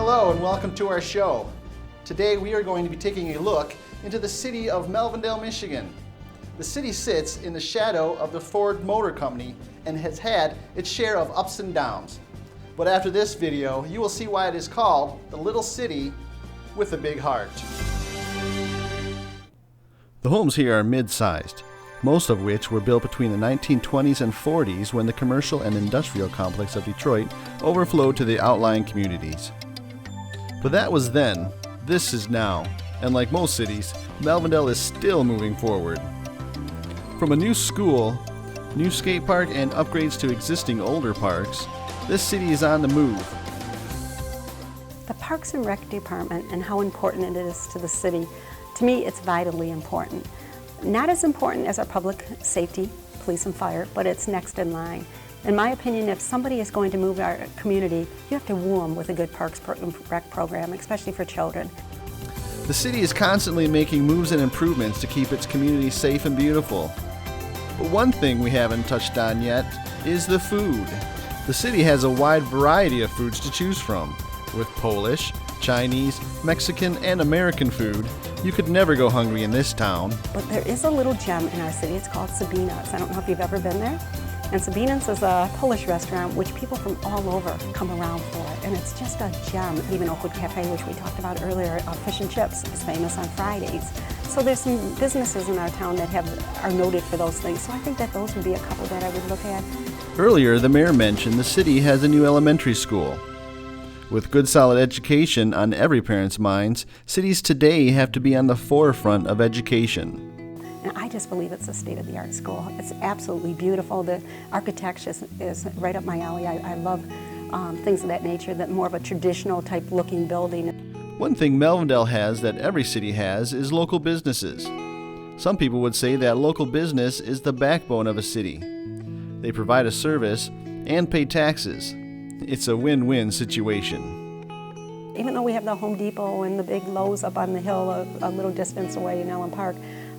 Hello and welcome to our show. Today we are going to be taking a look into the city of Melvindale, Michigan. The city sits in the shadow of the Ford Motor Company and has had its share of ups and downs. But after this video, you will see why it is called the little city with a big heart. The homes here are mid-sized, most of which were built between the 1920s and 40s when the commercial and industrial complex of Detroit overflowed to the outlying communities. But that was then, this is now, and like most cities, Melvindale is still moving forward. From a new school, new skate park, and upgrades to existing older parks, this city is on the move. The Parks and Rec Department and how important it is to the city, to me it's vitally important. Not as important as our public safety, police and fire, but it's next in line. In my opinion, if somebody is going to move our community, you have to woo them with a good Parks and Rec program, especially for children. The city is constantly making moves and improvements to keep its community safe and beautiful. But one thing we haven't touched on yet is the food. The city has a wide variety of foods to choose from. With Polish, Chinese, Mexican, and American food, you could never go hungry in this town. But there is a little gem in our city. It's called Sabina's. I don't know if you've ever been there. And Sabina's is a Polish restaurant which people from all over come around for. And it's just a gem. Even Oakwood Cafe, which we talked about earlier, fish and chips, is famous on Fridays. So there's some businesses in our town that are noted for those things. So I think that those would be a couple that I would look at. Earlier, the mayor mentioned the city has a new elementary school. With good solid education on every parent's minds, cities today have to be on the forefront of education. And I just believe it's a state-of-the-art school. It's absolutely beautiful. The architecture is right up my alley. I love things of that nature, that more of a traditional type looking building. One thing Melvindale has that every city has is local businesses. Some people would say that local business is the backbone of a city. They provide a service and pay taxes. It's a win-win situation. Even though we have the Home Depot and the big Lowe's up on the hill a little distance away in Ellen Park,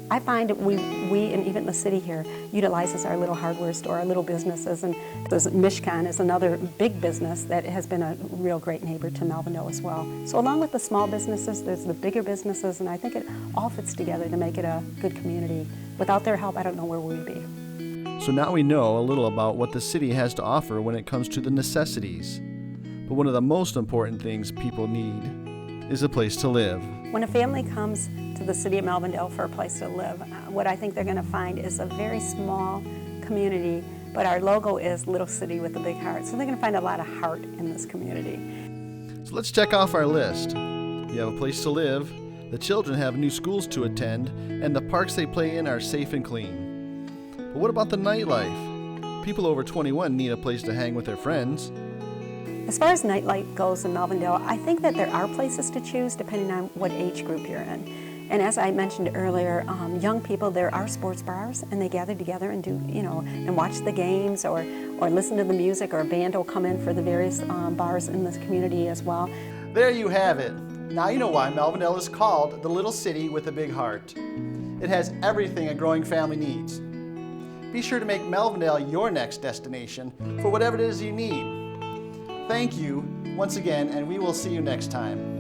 I find that we and even the city here utilizes our little hardware store, our little businesses, and Mishkan is another big business that has been a real great neighbor to Melvindale as well. So along with the small businesses, there's the bigger businesses, and I think it all fits together to make it a good community. Without their help, I don't know where we'd be. So now we know a little about what the city has to offer when it comes to the necessities. But one of the most important things people need is a place to live. When a family comes to the city of Melvindale for a place to live, what I think they're going to find is a very small community, but our logo is Little City with a Big Heart. So they're going to find a lot of heart in this community. So let's check off our list. You have a place to live, the children have new schools to attend, and the parks they play in are safe and clean. But what about the nightlife? People over 21 need a place to hang with their friends. As far as nightlife goes in Melvindale, I think that there are places to choose depending on what age group you're in. And as I mentioned earlier, young people, there are sports bars, and they gather together and do, and watch the games or listen to the music, or a band will come in for the various bars in this community as well. There you have it. Now you know why Melvindale is called the little city with a big heart. It has everything a growing family needs. Be sure to make Melvindale your next destination for whatever it is you need. Thank you once again, and we will see you next time.